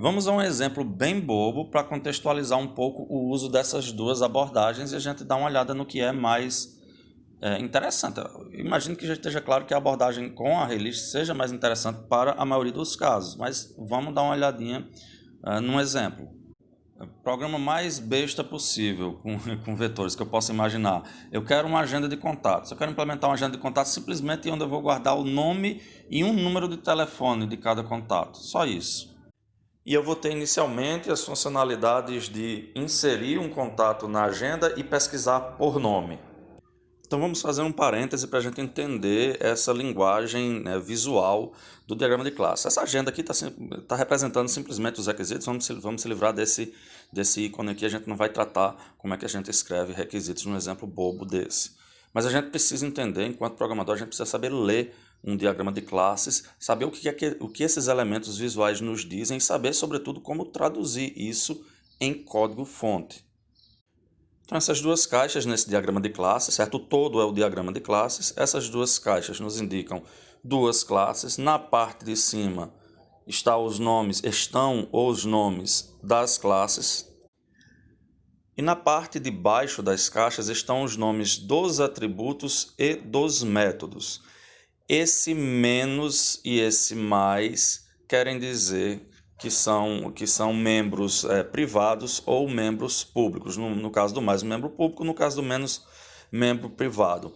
Vamos a um exemplo bem bobo para contextualizar um pouco o uso dessas duas abordagens e a gente dar uma olhada no que é mais interessante. Imagino que já esteja claro que a abordagem com a release seja mais interessante para a maioria dos casos, mas vamos dar uma olhadinha num exemplo. Programa mais besta possível com vetores que eu possa imaginar. Eu quero uma agenda de contatos. Eu quero implementar uma agenda de contatos simplesmente onde eu vou guardar o nome e um número de telefone de cada contato. Só isso. E eu vou ter inicialmente as funcionalidades de inserir um contato na agenda e pesquisar por nome. Então vamos fazer um parêntese para a gente entender essa linguagem, né, visual do diagrama de classe. Essa agenda aqui está representando simplesmente os requisitos. Vamos se livrar desse ícone aqui. A gente não vai tratar como é que a gente escreve requisitos num exemplo bobo desse. Mas a gente precisa entender, enquanto programador, a gente precisa saber ler um diagrama de classes, saber o que esses elementos visuais nos dizem e saber, sobretudo, como traduzir isso em código-fonte. Então, essas duas caixas nesse diagrama de classes, certo? O todo é o diagrama de classes. Essas duas caixas nos indicam duas classes. Na parte de cima estão os nomes das classes. E na parte de baixo das caixas estão os nomes dos atributos e dos métodos. Esse menos e esse mais querem dizer que são membros privados ou membros públicos. No caso do mais, membro público, no caso do menos, membro privado.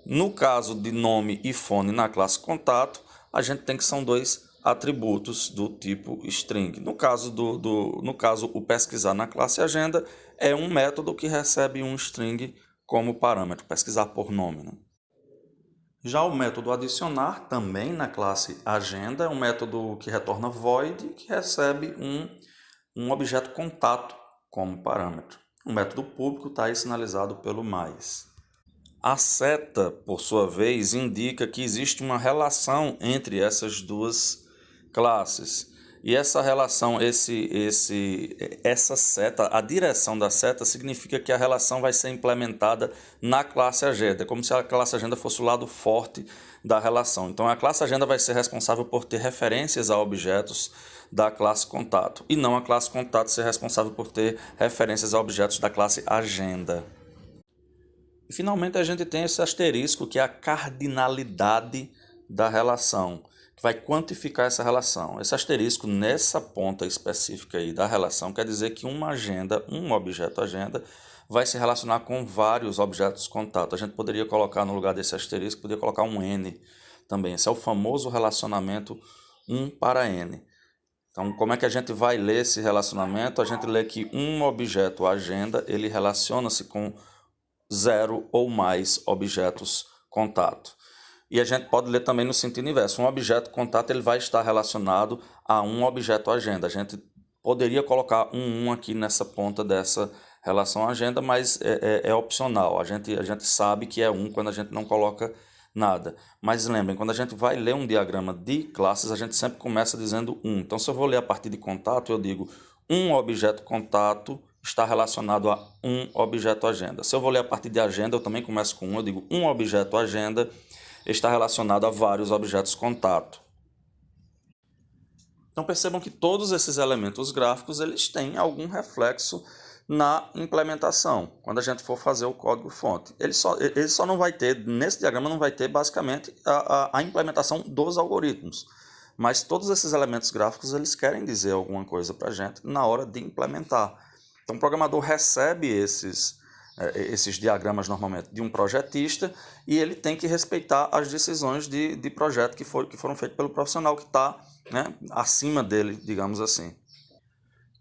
No caso de nome e fone na classe contato, a gente tem que são dois atributos do tipo string. No caso o pesquisar na classe agenda é um método que recebe um string como parâmetro, pesquisar por nome, né? Já o método adicionar, também na classe agenda, é um método que retorna void, que recebe um objeto contato como parâmetro. O método público está aí sinalizado pelo mais. A seta, por sua vez, indica que existe uma relação entre essas duas classes. E essa relação, essa seta, a direção da seta significa que a relação vai ser implementada na classe agenda, como se a classe agenda fosse o lado forte da relação. Então a classe agenda vai ser responsável por ter referências a objetos da classe contato, e não a classe contato ser responsável por ter referências a objetos da classe agenda. E finalmente a gente tem esse asterisco, que é a cardinalidade da relação, que vai quantificar essa relação. Esse asterisco nessa ponta específica aí da relação quer dizer que uma agenda, um objeto agenda, vai se relacionar com vários objetos contato. A gente poderia colocar no lugar desse asterisco, poderia colocar um N também. Esse é o famoso relacionamento 1 para N. Então, como é que a gente vai ler esse relacionamento? A gente lê que um objeto agenda, ele relaciona-se com 0 ou mais objetos contato. E a gente pode ler também no sentido inverso. Um objeto contato ele vai estar relacionado a um objeto agenda. A gente poderia colocar um aqui nessa ponta dessa relação agenda, mas é opcional. A gente sabe que é quando a gente não coloca nada. Mas lembrem, quando a gente vai ler um diagrama de classes, a gente sempre começa dizendo 1. Então, se eu vou ler a partir de contato, eu digo um objeto contato está relacionado a um objeto agenda. Se eu vou ler a partir de agenda, eu também começo com 1. Eu digo um objeto agenda está relacionado a vários objetos contato. Então percebam que todos esses elementos gráficos eles têm algum reflexo na implementação, quando a gente for fazer o código-fonte. Ele só não vai ter, nesse diagrama não vai ter basicamente a implementação dos algoritmos. Mas todos esses elementos gráficos eles querem dizer alguma coisa para a gente na hora de implementar. Então o programador recebe esses diagramas normalmente de um projetista e ele tem que respeitar as decisões de projeto que foram feitas pelo profissional que está, né, acima dele, digamos assim.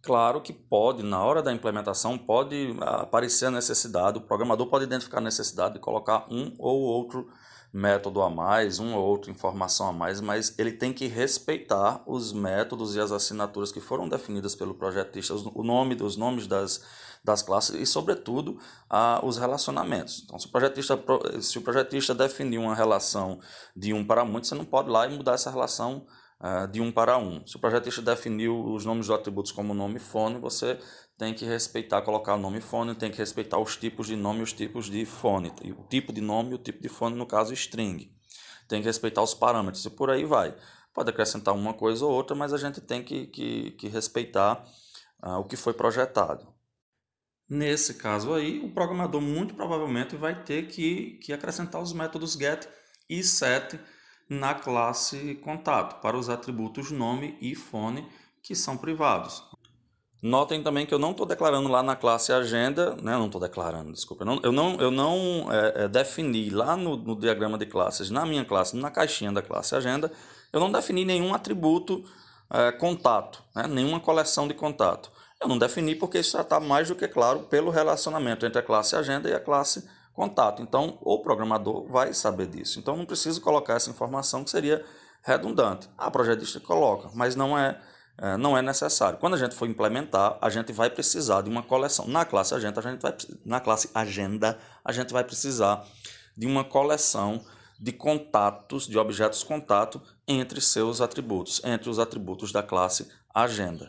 Claro que pode, na hora da implementação, pode aparecer a necessidade, o programador pode identificar a necessidade de colocar um ou outro método a mais, uma ou outra informação a mais, mas ele tem que respeitar os métodos e as assinaturas que foram definidas pelo projetista, os nomes das classes e, sobretudo, os relacionamentos. Então, se o projetista definir uma relação de 1 para muito, você não pode ir lá e mudar essa relação de 1 para 1. Se o projetista definiu os nomes dos atributos como nome e fone, você tem que respeitar, colocar o nome e fone, tem que respeitar os tipos de nome e os tipos de fone, o tipo de nome e o tipo de fone, no caso string. Tem que respeitar os parâmetros e por aí vai. pode acrescentar uma coisa ou outra, mas a gente tem que respeitar o que foi projetado. Nesse caso aí, o programador muito provavelmente vai ter que acrescentar os métodos get e set na classe contato para os atributos nome e phone, que são privados. Notem também que eu não estou declarando lá na classe agenda, né? Eu não estou declarando, desculpa. Eu não defini lá no diagrama de classes, na minha classe, na caixinha da classe agenda, eu não defini nenhum atributo contato, né? Nenhuma coleção de contato. Eu não defini porque isso já está mais do que claro pelo relacionamento entre a classe agenda e a classe contato. Então, o programador vai saber disso. Então, não preciso colocar essa informação que seria redundante. A projetista coloca, mas não é necessário. Quando a gente for implementar, a gente vai precisar de uma coleção. Na classe agenda, a gente vai precisar de uma coleção de contatos, de objetos contato entre seus atributos, entre os atributos da classe agenda.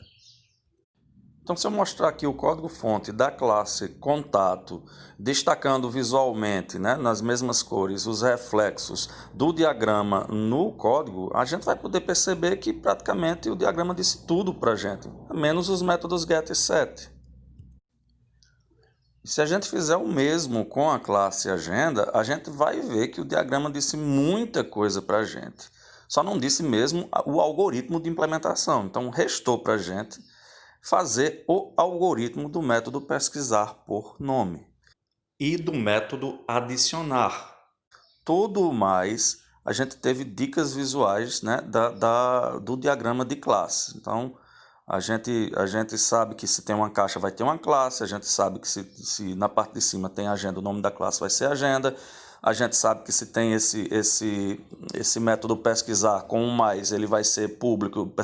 Então, se eu mostrar aqui o código-fonte da classe contato, destacando visualmente, né, nas mesmas cores, os reflexos do diagrama no código, a gente vai poder perceber que praticamente o diagrama disse tudo para a gente, menos os métodos get e set. E se a gente fizer o mesmo com a classe agenda, a gente vai ver que o diagrama disse muita coisa para a gente. Só não disse mesmo o algoritmo de implementação. Então, restou para a gente fazer o algoritmo do método pesquisar por nome e do método adicionar. Tudo mais, a gente teve dicas visuais, né, do diagrama de classe. Então, a gente sabe que se tem uma caixa vai ter uma classe, a gente sabe que se na parte de cima tem agenda, o nome da classe vai ser agenda. A gente sabe que se tem esse método pesquisar com um mais, ele vai ser público,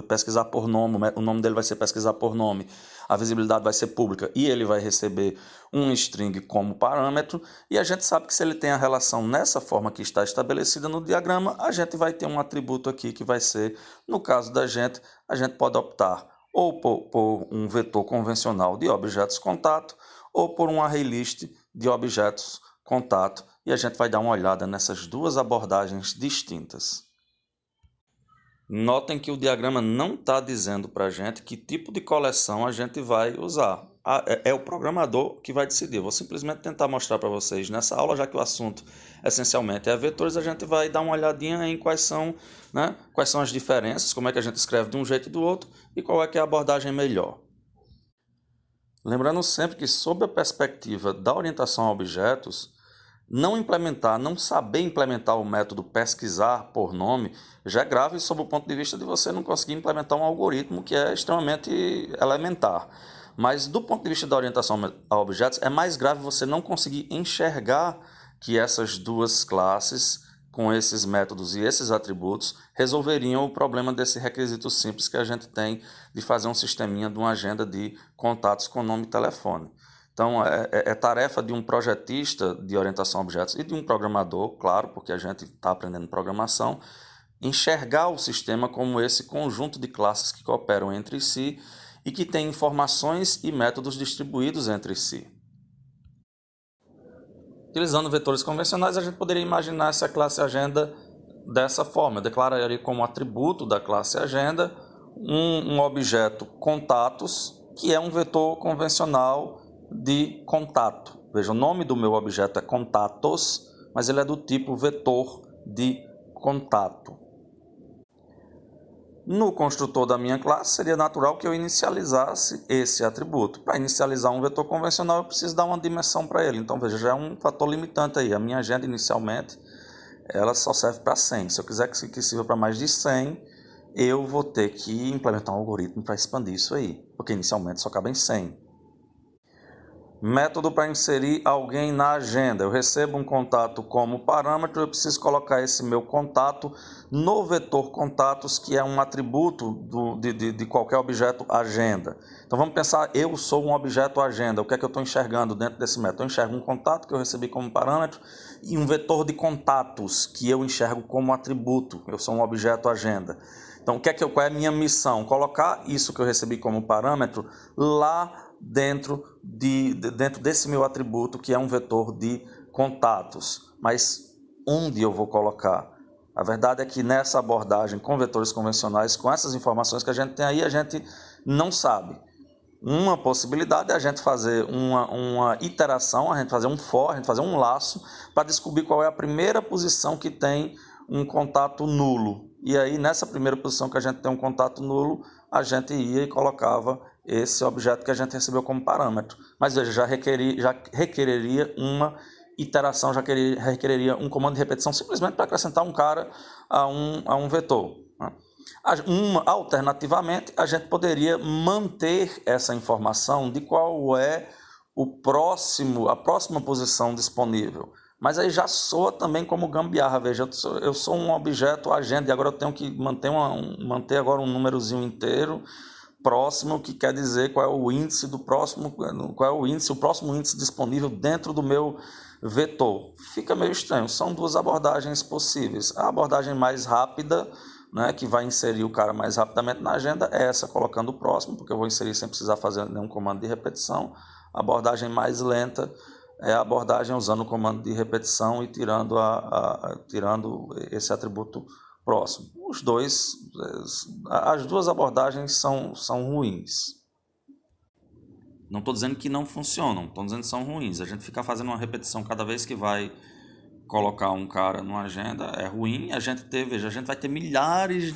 pesquisar por nome, o nome dele vai ser pesquisar por nome, a visibilidade vai ser pública e ele vai receber um string como parâmetro. E a gente sabe que se ele tem a relação nessa forma que está estabelecida no diagrama, a gente vai ter um atributo aqui que vai ser, no caso da gente, a gente pode optar ou por um vetor convencional de objetos contato ou por um array list de objetos contato. E a gente vai dar uma olhada nessas duas abordagens distintas. Notem que o diagrama não está dizendo para a gente que tipo de coleção a gente vai usar. É o programador que vai decidir. Eu vou simplesmente tentar mostrar para vocês nessa aula, já que o assunto essencialmente é vetores, a gente vai dar uma olhadinha em quais são as diferenças, como é que a gente escreve de um jeito e do outro e qual é que é a abordagem melhor. Lembrando sempre que, sob a perspectiva da orientação a objetos, não saber implementar o método pesquisar por nome já é grave sob o ponto de vista de você não conseguir implementar um algoritmo que é extremamente elementar. Mas do ponto de vista da orientação a objetos, é mais grave você não conseguir enxergar que essas duas classes, com esses métodos e esses atributos, resolveriam o problema desse requisito simples que a gente tem de fazer um sisteminha de uma agenda de contatos com nome e telefone. Então, é tarefa de um projetista de orientação a objetos e de um programador, claro, porque a gente está aprendendo programação, enxergar o sistema como esse conjunto de classes que cooperam entre si e que tem informações e métodos distribuídos entre si. Utilizando vetores convencionais, a gente poderia imaginar essa classe agenda dessa forma. Eu declararia como atributo da classe agenda um objeto contatos, que é um vetor convencional de contato. Veja, o nome do meu objeto é contatos, mas ele é do tipo vetor de contato. No construtor da minha classe, seria natural que eu inicializasse esse atributo. Para inicializar um vetor convencional, eu preciso dar uma dimensão para ele. Então, veja, já é um fator limitante aí. A minha agenda, inicialmente, ela só serve para 100. Se eu quiser que sirva para mais de 100, eu vou ter que implementar um algoritmo para expandir isso aí, porque inicialmente só cabe em 100. Método para inserir alguém na agenda. Eu recebo um contato como parâmetro, eu preciso colocar esse meu contato no vetor contatos, que é um atributo de qualquer objeto agenda. Então vamos pensar, eu sou um objeto agenda. O que é que eu estou enxergando dentro desse método? Eu enxergo um contato que eu recebi como parâmetro e um vetor de contatos que eu enxergo como atributo. Eu sou um objeto agenda. Então qual é a minha missão? Colocar isso que eu recebi como parâmetro lá dentro desse meu atributo, que é um vetor de contatos. Mas onde eu vou colocar? A verdade é que nessa abordagem com vetores convencionais, com essas informações que a gente tem aí, a gente não sabe. Uma possibilidade é a gente fazer uma iteração, a gente fazer um for, a gente fazer um laço para descobrir qual é a primeira posição que tem um contato nulo. E aí, nessa primeira posição que a gente tem um contato nulo, a gente ia e colocava esse objeto que a gente recebeu como parâmetro. Mas veja, já requereria uma iteração, já requereria um comando de repetição simplesmente para acrescentar um cara a um vetor. Alternativamente, a gente poderia manter essa informação de qual é a próxima posição disponível. Mas aí já soa também como gambiarra. Veja, eu sou um objeto agenda e agora eu tenho que manter agora um númerozinho inteiro próximo, que quer dizer qual é o índice do próximo, o próximo índice disponível dentro do meu vetor. Fica meio estranho. São duas abordagens possíveis. A abordagem mais rápida, né, que vai inserir o cara mais rapidamente na agenda, é essa, colocando o próximo, porque eu vou inserir sem precisar fazer nenhum comando de repetição. A abordagem mais lenta é a abordagem usando o comando de repetição e tirando esse atributo próximo. As duas abordagens são ruins. Não estou dizendo que não funcionam, estou dizendo que são ruins. A gente ficar fazendo uma repetição cada vez que vai colocar um cara numa agenda é ruim. A gente vai ter milhares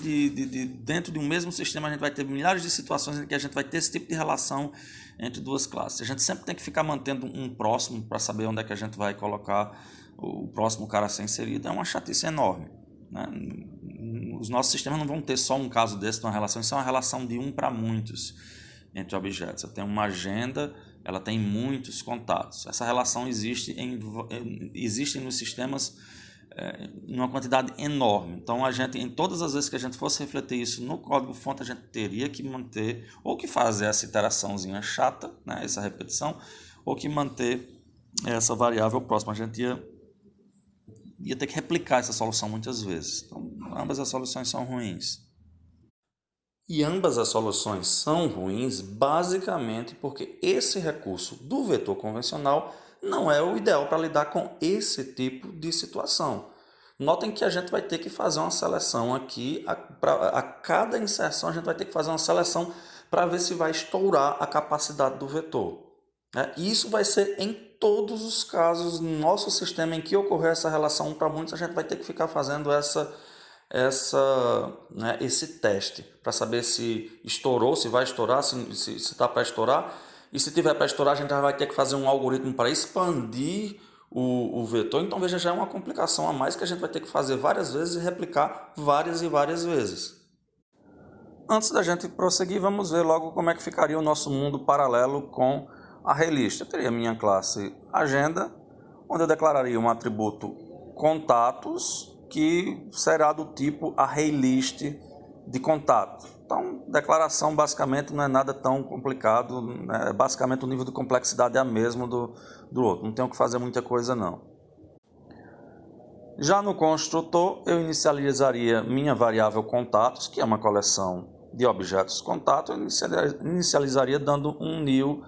dentro de um mesmo sistema, a gente vai ter milhares de situações em que a gente vai ter esse tipo de relação entre duas classes. A gente sempre tem que ficar mantendo um próximo para saber onde é que a gente vai colocar o próximo cara a ser inserido. É uma chatice enorme, né? Os nossos sistemas não vão ter só um caso desse de uma relação, isso é uma relação de um para muitos entre objetos. Eu tenho uma agenda, ela tem muitos contatos. Essa relação existe nos sistemas em uma quantidade enorme. Então, em todas as vezes que a gente fosse refletir isso no código-fonte, a gente teria que manter, ou que fazer essa iteraçãozinha chata, né, essa repetição, ou que manter essa variável próxima. A gente ia ter que replicar essa solução muitas vezes. Então, ambas as soluções são ruins. E ambas as soluções são ruins basicamente porque esse recurso do vetor convencional não é o ideal para lidar com esse tipo de situação. Notem que a gente vai ter que fazer uma seleção aqui, a cada inserção a gente vai ter que fazer uma seleção para ver se vai estourar a capacidade do vetor. E isso vai ser em todos os casos no nosso sistema em que ocorrer essa relação 1 para muitos, a gente vai ter que ficar fazendo esse teste para saber se estourou, se vai estourar, se está para estourar. E se tiver para estourar, a gente já vai ter que fazer um algoritmo para expandir o vetor. Então, veja, já é uma complicação a mais que a gente vai ter que fazer várias vezes e replicar várias e várias vezes. Antes da gente prosseguir, vamos ver logo como é que ficaria o nosso mundo paralelo com a ArrayList. Eu teria minha classe agenda, onde eu declararia um atributo contatos, que será do tipo ArrayList de contato. Então, declaração basicamente não é nada tão complicado, né? Basicamente o nível de complexidade é a mesma do outro, não tenho que fazer muita coisa não. Já no construtor, eu inicializaria minha variável contatos, que é uma coleção de objetos contato, eu inicializaria dando um new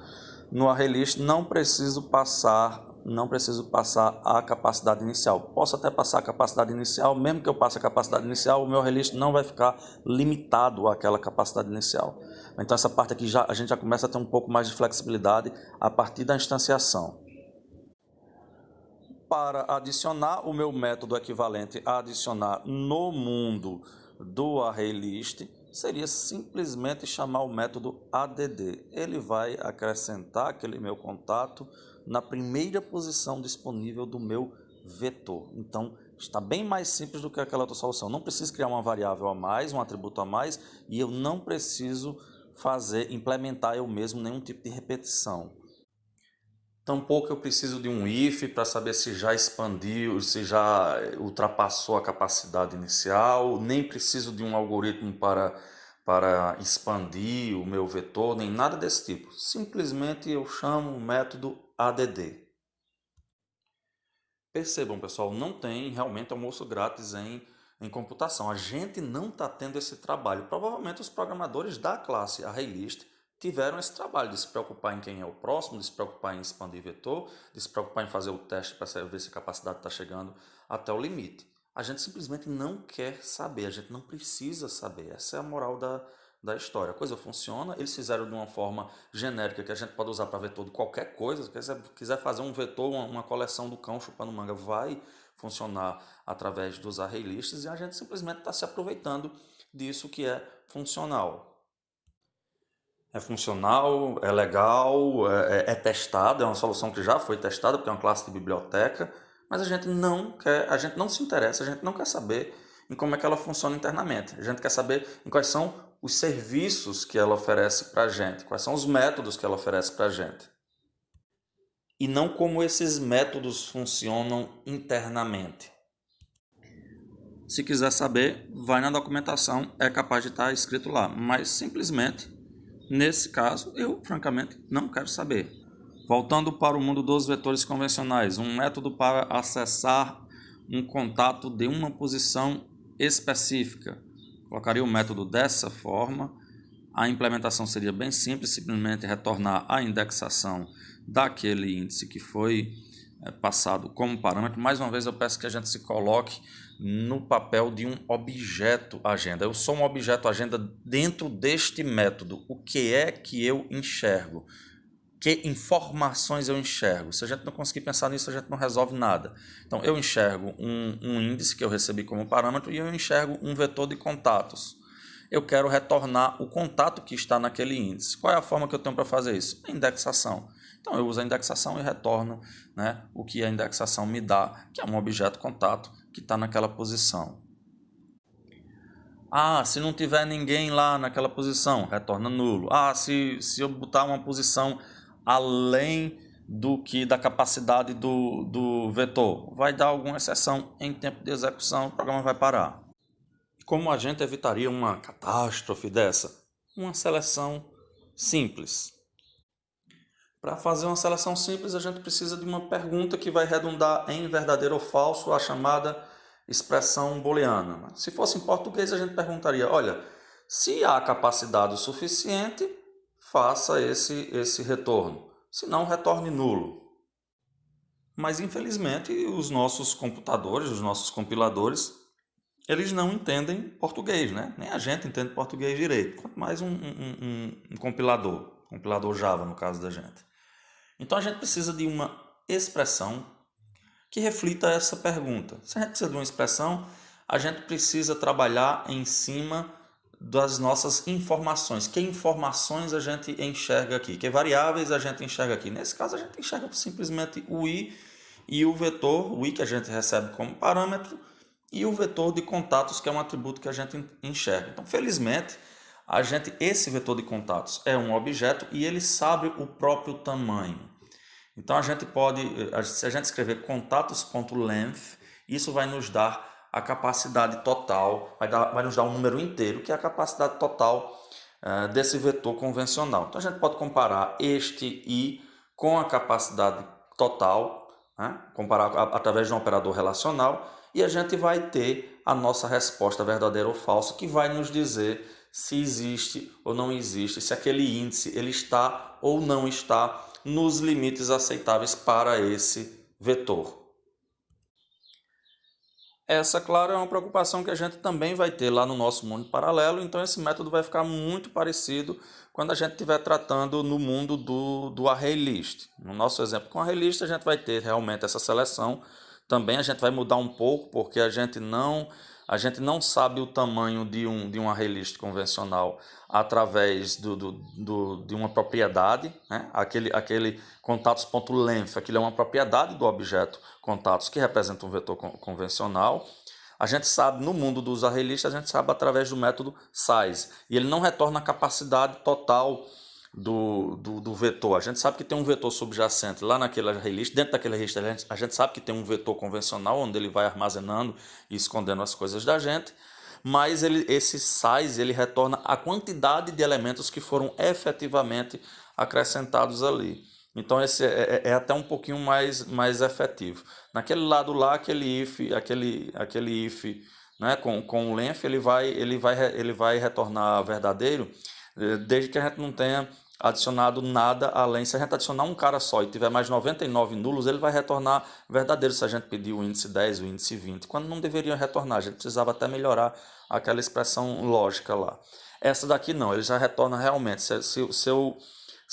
no ArrayList, não preciso passar a capacidade inicial. Posso até passar a capacidade inicial, mesmo que eu passe a capacidade inicial, o meu ArrayList não vai ficar limitado àquela capacidade inicial. Então essa parte aqui a gente já começa a ter um pouco mais de flexibilidade a partir da instanciação. Para adicionar o meu método equivalente a adicionar no mundo do ArrayList, seria simplesmente chamar o método add. Ele vai acrescentar aquele meu contato na primeira posição disponível do meu vetor. Então, está bem mais simples do que aquela outra solução. Não preciso criar uma variável a mais, um atributo a mais, e eu não preciso implementar eu mesmo nenhum tipo de repetição. Tampouco eu preciso de um if para saber se já expandiu, se já ultrapassou a capacidade inicial, nem preciso de um algoritmo para expandir o meu vetor, nem nada desse tipo. Simplesmente eu chamo o método add. Percebam, pessoal, não tem realmente almoço grátis em computação. A gente não está tendo esse trabalho. Provavelmente os programadores da classe ArrayList tiveram esse trabalho de se preocupar em quem é o próximo, de se preocupar em expandir vetor, de se preocupar em fazer o teste para ver se a capacidade está chegando até o limite. A gente simplesmente não quer saber, a gente não precisa saber. Essa é a moral da história. A coisa funciona, eles fizeram de uma forma genérica que a gente pode usar para vetor de qualquer coisa. Se quiser fazer um vetor, uma coleção do cão chupando manga, vai funcionar através dos array-lists e a gente simplesmente está se aproveitando disso que é funcional. É funcional, é legal, é testado, é uma solução que já foi testada, porque é uma classe de biblioteca, mas a gente não quer, a gente não se interessa, a gente não quer saber em como é que ela funciona internamente. A gente quer saber em quais são os serviços que ela oferece para a gente, quais são os métodos que ela oferece para a gente. E não como esses métodos funcionam internamente. Se quiser saber, vai na documentação, é capaz de estar escrito lá, mas simplesmente, nesse caso, eu francamente não quero saber. Voltando para o mundo dos vetores convencionais, um método para acessar um contato de uma posição específica. Colocaria o método dessa forma. A implementação seria bem simples, simplesmente retornar a indexação daquele índice que foi passado como parâmetro. Mais uma vez eu peço que a gente se coloque no papel de um objeto agenda. Eu sou um objeto agenda dentro deste método. O que é que eu enxergo? Que informações eu enxergo? Se a gente não conseguir pensar nisso, a gente não resolve nada. Então, eu enxergo um índice que eu recebi como parâmetro e eu enxergo um vetor de contatos. Eu quero retornar o contato que está naquele índice. Qual é a forma que eu tenho para fazer isso? A indexação. Então, eu uso a indexação e retorno, né, o que a indexação me dá, que é um objeto contato que está naquela posição. Ah, se não tiver ninguém lá naquela posição, retorna nulo. Ah, se eu botar uma posição além do que da capacidade do vetor, vai dar alguma exceção em tempo de execução, o programa vai parar. Como a gente evitaria uma catástrofe dessa? Uma seleção simples. Para fazer uma seleção simples, a gente precisa de uma pergunta que vai redundar em verdadeiro ou falso, a chamada expressão booleana. Se fosse em português, a gente perguntaria, olha, se há capacidade suficiente, faça esse retorno. Se não, retorne nulo. Mas, infelizmente, os nossos computadores, os nossos compiladores, eles não entendem português, né? Nem a gente entende português direito, quanto mais um compilador Java, no caso da gente. Então a gente precisa de uma expressão que reflita essa pergunta. Se a gente precisa de uma expressão, a gente precisa trabalhar em cima das nossas informações. Que informações a gente enxerga aqui? Que variáveis a gente enxerga aqui? Nesse caso, a gente enxerga simplesmente o i e o vetor, o i que a gente recebe como parâmetro, e o vetor de contatos, que é um atributo que a gente enxerga. Então, felizmente, esse vetor de contatos é um objeto e ele sabe o próprio tamanho. Então, a gente pode, se a gente escrever contatos.length, isso vai nos dar a capacidade total, vai nos dar um número inteiro, que é a capacidade total desse vetor convencional. Então, a gente pode comparar este i com a capacidade total, né? Comparar através de um operador relacional, e a gente vai ter a nossa resposta verdadeira ou falsa, que vai nos dizer se existe ou não existe, se aquele índice ele está ou não está nos limites aceitáveis para esse vetor. Essa, claro, é uma preocupação que a gente também vai ter lá no nosso mundo paralelo, então esse método vai ficar muito parecido quando a gente estiver tratando no mundo do array list. No nosso exemplo com array list, a gente vai ter realmente essa seleção. Também a gente vai mudar um pouco, porque a gente não sabe o tamanho de um array list convencional através de uma propriedade, né? Aquele contatos.length, aquilo é uma propriedade do objeto contatos que representa um vetor convencional. A gente sabe, no mundo dos array lists, a gente sabe através do método size. E ele não retorna a capacidade total do vetor. A gente sabe que tem um vetor subjacente lá naquele array list. Dentro daquele array list, a gente sabe que tem um vetor convencional, onde ele vai armazenando e escondendo as coisas da gente. Mas esse size ele retorna a quantidade de elementos que foram efetivamente acrescentados ali. Então esse é até um pouquinho mais efetivo. Naquele lado lá, aquele if, né, com o length, ele vai retornar verdadeiro, desde que a gente não tenha adicionado nada além. Se a gente adicionar um cara só e tiver mais 99 nulos, ele vai retornar verdadeiro se a gente pedir o índice 10, o índice 20, quando não deveria retornar. A gente precisava até melhorar aquela expressão lógica lá. Essa daqui não, ele já retorna realmente. Se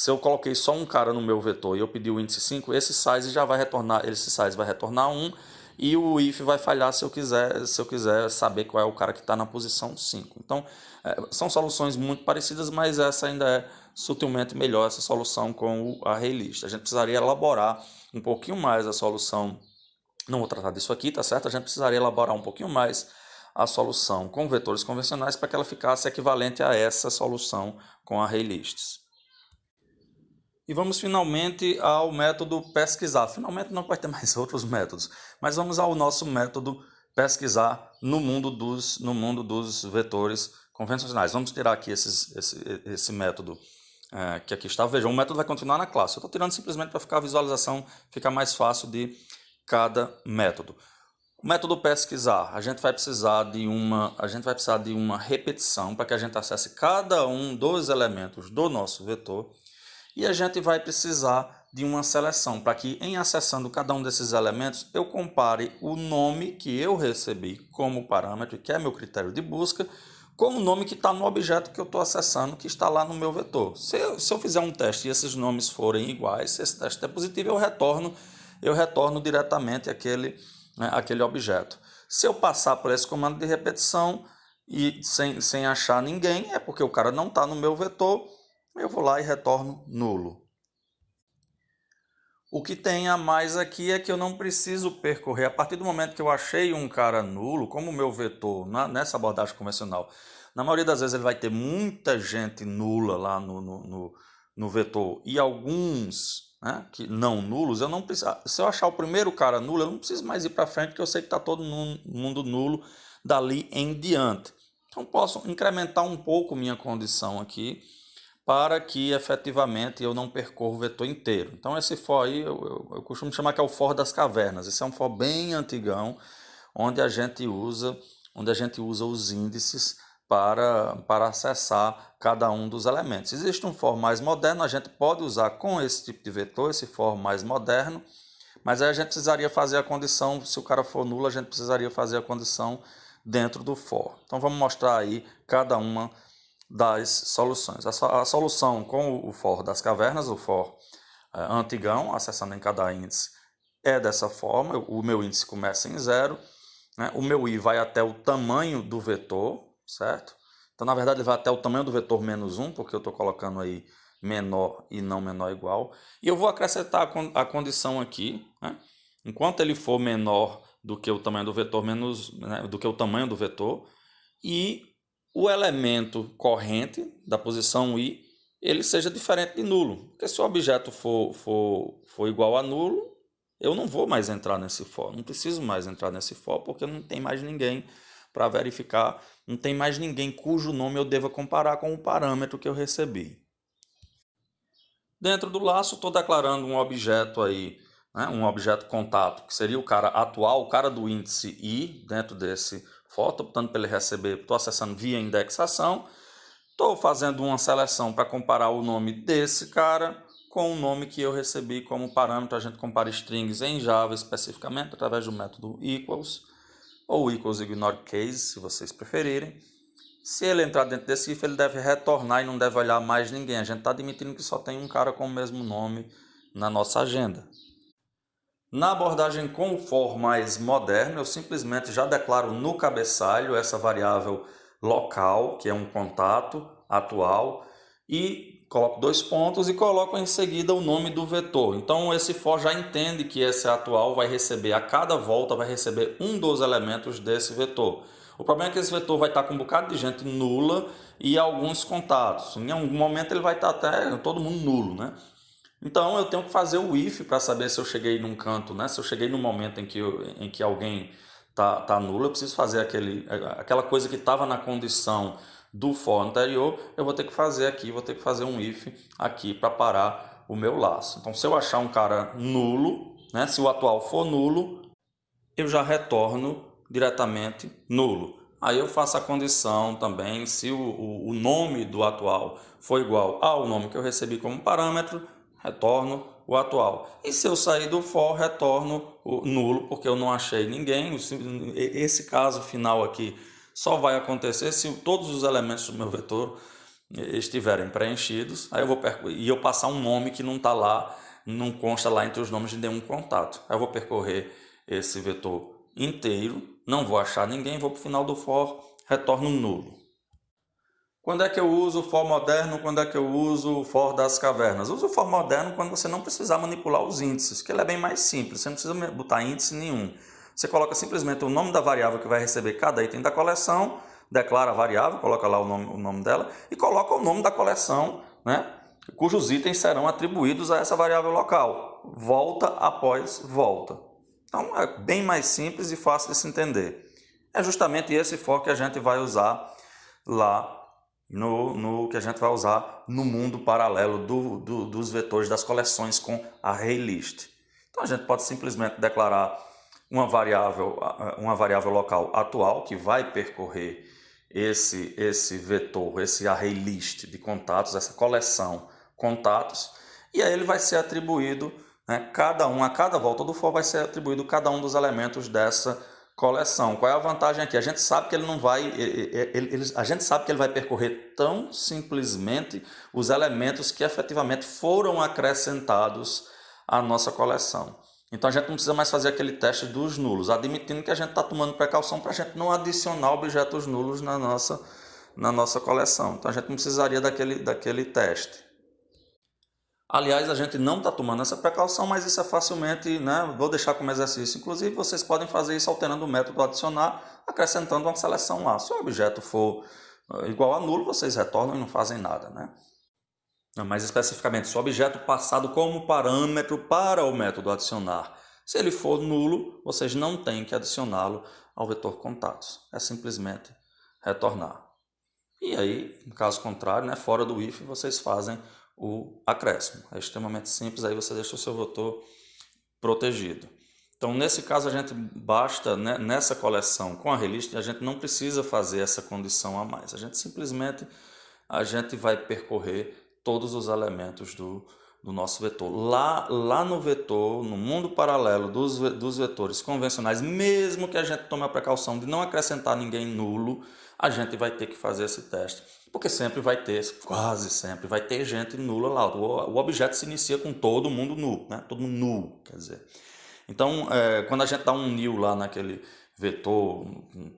eu coloquei só um cara no meu vetor e eu pedi o índice 5, esse size já vai retornar, esse size vai retornar 1 e o if vai falhar se eu quiser saber qual é o cara que está na posição 5. Então, são soluções muito parecidas, mas essa ainda é sutilmente melhor, essa solução com o ArrayList. A gente precisaria elaborar um pouquinho mais a solução, não vou tratar disso aqui, tá certo? A gente precisaria elaborar um pouquinho mais a solução com vetores convencionais para que ela ficasse equivalente a essa solução com ArrayLists. E vamos finalmente ao método pesquisar. Finalmente não vai ter mais outros métodos, mas vamos ao nosso método pesquisar no mundo dos vetores convencionais. Vamos tirar aqui esse método que aqui está. Vejam, o método vai continuar na classe. Eu estou tirando simplesmente para ficar a visualização, ficar mais fácil de cada método. O método pesquisar, a gente vai precisar de uma repetição para que a gente acesse cada um dos elementos do nosso vetor. E a gente vai precisar de uma seleção para que, em acessando cada um desses elementos, eu compare o nome que eu recebi como parâmetro, que é meu critério de busca, com o nome que está no objeto que eu estou acessando, que está lá no meu vetor. Se eu fizer um teste e esses nomes forem iguais, se esse teste é positivo, eu retorno diretamente aquele objeto. Se eu passar por esse comando de repetição e sem achar ninguém, é porque o cara não está no meu vetor, eu vou lá e retorno nulo. O que tem a mais aqui é que eu não preciso percorrer. A partir do momento que eu achei um cara nulo, como o meu vetor, nessa abordagem convencional, na maioria das vezes ele vai ter muita gente nula lá no vetor e alguns, né, que não nulos, eu não preciso. Se eu achar o primeiro cara nulo, eu não preciso mais ir para frente, porque eu sei que está todo mundo nulo dali em diante. Então posso incrementar um pouco minha condição aqui, para que efetivamente eu não percorra o vetor inteiro. Então esse for aí eu costumo chamar que é o for das cavernas. Esse é um for bem antigão, onde a gente usa os índices para acessar cada um dos elementos. Existe um for mais moderno, a gente pode usar com esse tipo de vetor, esse for mais moderno, mas aí a gente precisaria fazer a condição, se o cara for nulo, a gente precisaria fazer a condição dentro do for. Então vamos mostrar aí cada uma das soluções. A solução com o for das cavernas, o for antigão, acessando em cada índice, é dessa forma. O meu índice começa em 0, né? O meu i vai até o tamanho do vetor, certo? Então, na verdade, ele vai até o tamanho do vetor menos 1, porque eu estou colocando aí menor e não menor igual. E eu vou acrescentar a condição aqui, né? Enquanto ele for menor do que o tamanho do vetor, do que o tamanho do vetor, e o elemento corrente da posição i, ele seja diferente de nulo. Porque se o objeto for igual a nulo, eu não vou mais entrar nesse for. Não preciso mais entrar nesse for, porque não tem mais ninguém para verificar. Não tem mais ninguém cujo nome eu deva comparar com o parâmetro que eu recebi. Dentro do laço, estou declarando um objeto aí, né, um objeto contato, que seria o cara atual, o cara do índice i, dentro desse for, estou optando para ele receber, estou acessando via indexação, estou fazendo uma seleção para comparar o nome desse cara com o nome que eu recebi como parâmetro. A gente compara strings em Java especificamente, através do método equals, ou equals ignore case, se vocês preferirem. Se ele entrar dentro desse if, ele deve retornar e não deve olhar mais ninguém. A gente está admitindo que só tem um cara com o mesmo nome na nossa agenda. Na abordagem com o for mais moderno, eu simplesmente já declaro no cabeçalho essa variável local, que é um contato atual, e coloco 2 pontos e coloco em seguida o nome do vetor. Então esse for já entende que esse atual vai receber, a cada volta vai receber um dos elementos desse vetor. O problema é que esse vetor vai estar com um bocado de gente nula e alguns contatos. Em algum momento ele vai estar até todo mundo nulo, né? Então eu tenho que fazer o if para saber se eu cheguei num canto, né? Se eu cheguei no momento em que alguém tá nulo, eu preciso fazer aquela coisa que estava na condição do for anterior, eu vou ter que fazer aqui, vou ter que fazer um if aqui para parar o meu laço. Então se eu achar um cara nulo, né? Se o atual for nulo, eu já retorno diretamente nulo. Aí eu faço a condição também, se o nome do atual for igual ao nome que eu recebi como parâmetro, retorno o atual. E se eu sair do for, retorno o nulo, porque eu não achei ninguém. Esse caso final aqui só vai acontecer se todos os elementos do meu vetor estiverem preenchidos. Aí eu passar um nome que não está lá, não consta lá entre os nomes de nenhum contato. Aí eu vou percorrer esse vetor inteiro, não vou achar ninguém, vou para o final do for, retorno nulo. Quando é que eu uso o for moderno? Quando é que eu uso o for das cavernas? Uso o for moderno quando você não precisar manipular os índices, que ele é bem mais simples, você não precisa botar índice nenhum. Você coloca simplesmente o nome da variável que vai receber cada item da coleção, declara a variável, coloca lá o nome dela e coloca o nome da coleção, né, cujos itens serão atribuídos a essa variável local. Volta após volta. Então é bem mais simples e fácil de se entender. É justamente esse for que a gente vai usar lá no que a gente vai usar no mundo paralelo dos vetores das coleções com ArrayList. Então a gente pode simplesmente declarar uma variável local atual que vai percorrer esse vetor, esse ArrayList de contatos, essa coleção contatos, e aí ele vai ser atribuído, né, a cada volta do for vai ser atribuído cada um dos elementos dessa coleção. Qual é a vantagem aqui? A gente sabe que ele não vai, a gente sabe que ele vai percorrer tão simplesmente os elementos que efetivamente foram acrescentados à nossa coleção. Então a gente não precisa mais fazer aquele teste dos nulos, admitindo que a gente está tomando precaução para a gente não adicionar objetos nulos na nossa coleção. Então a gente não precisaria daquele teste. Aliás, a gente não está tomando essa precaução, mas isso é facilmente, né? Vou deixar como exercício. Inclusive, vocês podem fazer isso alterando o método adicionar, acrescentando uma seleção lá. Se o objeto for igual a nulo, vocês retornam e não fazem nada, né? Mais especificamente, se o objeto passado como parâmetro para o método adicionar, se ele for nulo, vocês não têm que adicioná-lo ao vetor contatos. É simplesmente retornar. E aí, no caso contrário, né, fora do if, vocês fazem o acréscimo. É extremamente simples, aí você deixa o seu vetor protegido. Então, nesse caso, a gente basta, né, nessa coleção com a ArrayList, a gente não precisa fazer essa condição a mais. A gente vai percorrer todos os elementos do nosso vetor. Lá no vetor, no mundo paralelo dos vetores convencionais, mesmo que a gente tome a precaução de não acrescentar ninguém nulo, a gente vai ter que fazer esse teste. Porque quase sempre vai ter gente nula lá. O objeto se inicia com todo mundo nulo, né? Todo mundo nulo, quer dizer. Então, quando a gente dá um nil lá naquele vetor,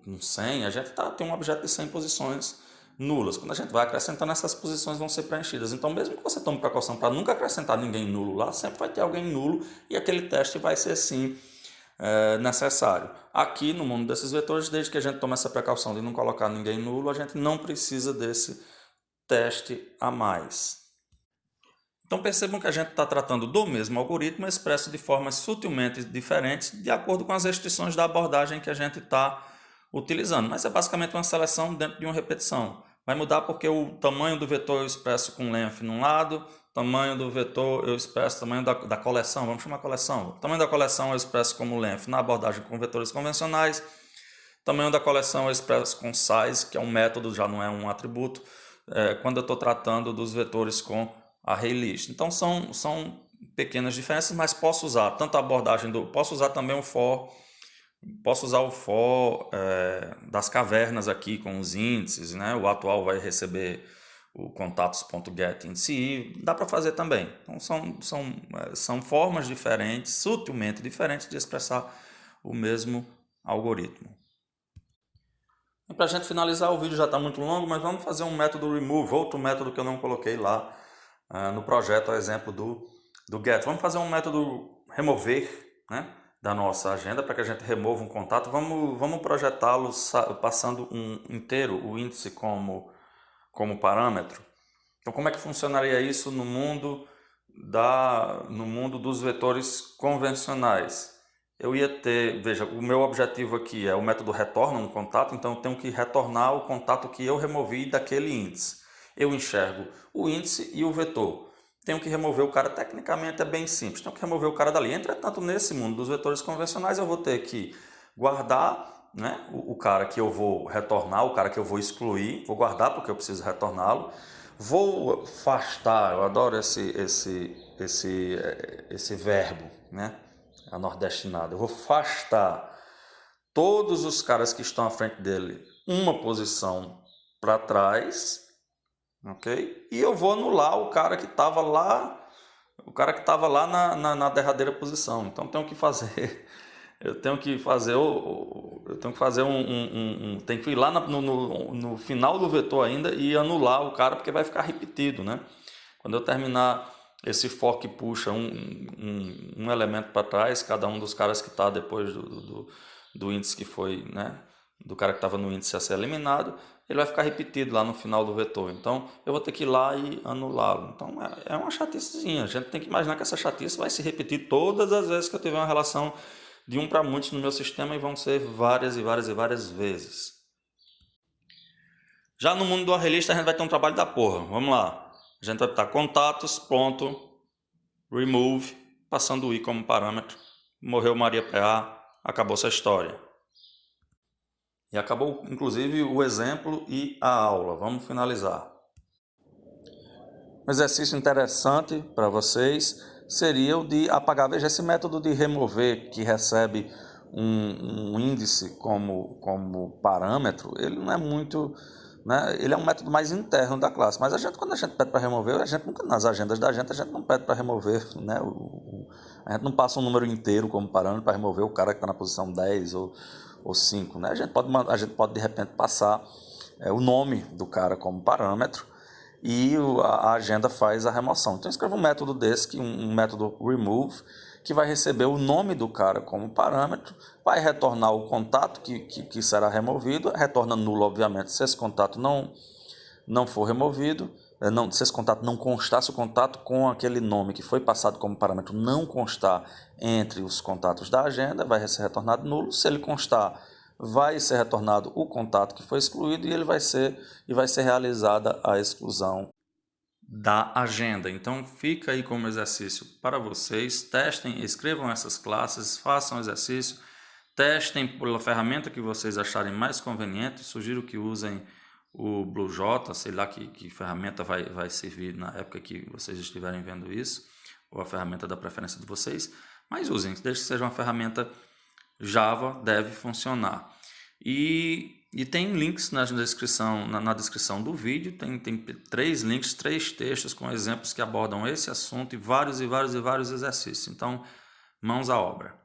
um 100, a gente tem um objeto de 100 posições nulas. Quando a gente vai acrescentando, essas posições vão ser preenchidas. Então, mesmo que você tome precaução para nunca acrescentar ninguém nulo lá, sempre vai ter alguém nulo e aquele teste vai ser sim necessário. Aqui no mundo desses vetores, desde que a gente tome essa precaução de não colocar ninguém nulo, a gente não precisa desse teste a mais. Então percebam que a gente está tratando do mesmo algoritmo expresso de formas sutilmente diferentes de acordo com as restrições da abordagem que a gente está utilizando. Mas é basicamente uma seleção dentro de uma repetição. Vai mudar porque o tamanho do vetor eu expresso com length num lado, tamanho do vetor eu expresso, tamanho da coleção, vamos chamar coleção. O tamanho da coleção eu expresso como length na abordagem com vetores convencionais. Tamanho da coleção eu expresso com size, que é um método, já não é um atributo, quando eu estou tratando dos vetores com ArrayList. Então são pequenas diferenças, mas posso usar tanto a abordagem posso usar também o for, posso usar o for das cavernas aqui com os índices, né? O atual vai receber o contatos.get índice, dá para fazer também. Então são formas diferentes, sutilmente diferentes de expressar o mesmo algoritmo. E para a gente finalizar, o vídeo já está muito longo, mas vamos fazer um método remove, outro método que eu não coloquei lá no projeto, a exemplo do get. Vamos fazer um método remover, né, da nossa agenda para que a gente remova um contato. Vamos projetá-lo passando inteiro o índice como parâmetro. Então, como é que funcionaria isso no mundo dos vetores convencionais? Eu ia ter, veja, o meu objetivo aqui é o método retorna um contato, então eu tenho que retornar o contato que eu removi daquele índice. Eu enxergo o índice e o vetor. Tenho que remover o cara, tecnicamente é bem simples, tenho que remover o cara dali. Entretanto, nesse mundo dos vetores convencionais, eu vou ter que guardar né? O cara que eu vou retornar, o cara que eu vou excluir, vou guardar porque eu preciso retorná-lo. Vou afastar, eu adoro esse verbo, né? Anordestinado. Eu vou afastar todos os caras que estão à frente dele uma posição para trás, ok? E eu vou anular o cara que estava lá, na derradeira posição. Então tenho que fazer, eu tenho que fazer tenho que ir lá no final do vetor ainda e anular o cara, porque vai ficar repetido, né? Quando eu terminar esse for que puxa um elemento para trás, cada um dos caras que está depois do índice que foi, né? Do cara que estava no índice a ser eliminado, ele vai ficar repetido lá no final do vetor. Então eu vou ter que ir lá e anulá-lo. Então é uma chaticezinha. A gente tem que imaginar que essa chatice vai se repetir todas as vezes que eu tiver uma relação de 1 para muitos no meu sistema, e vão ser várias e várias e várias vezes. Já no mundo do arrelista a gente vai ter um trabalho da porra. Vamos lá. A gente vai botar contatos, ponto, remove, passando o i como parâmetro. Morreu Maria PA, acabou essa história. E acabou, inclusive, o exemplo e a aula. Vamos finalizar. Um exercício interessante para vocês seria o de apagar. Veja, esse método de remover, que recebe um índice como parâmetro, ele não é muito, né? Ele é um método mais interno da classe. Mas quando a gente pede para remover, a gente nunca, nas agendas da gente, a gente não pede para remover, né? A gente não passa um número inteiro como parâmetro para remover o cara que está na posição 10 ou 5, né? A gente pode de repente passar o nome do cara como parâmetro, e a agenda faz a remoção. Então escreva um método desse, um método remove, que vai receber o nome do cara como parâmetro, vai retornar o contato que será removido, retorna nulo, obviamente, se esse contato não for removido, se esse contato não constar, se o contato com aquele nome que foi passado como parâmetro não constar entre os contatos da agenda, vai ser retornado nulo. Se ele constar, vai ser retornado o contato que foi excluído, e vai ser realizada a exclusão da agenda. Então fica aí como exercício para vocês. Testem, escrevam essas classes, façam exercício, testem pela ferramenta que vocês acharem mais conveniente. Sugiro que usem o BlueJ, sei lá que ferramenta vai servir na época que vocês estiverem vendo isso, ou a ferramenta da preferência de vocês, mas usem, desde que seja uma ferramenta Java, deve funcionar. E tem links na descrição do vídeo, tem 3 links, 3 textos com exemplos que abordam esse assunto, e vários exercícios. Então, mãos à obra.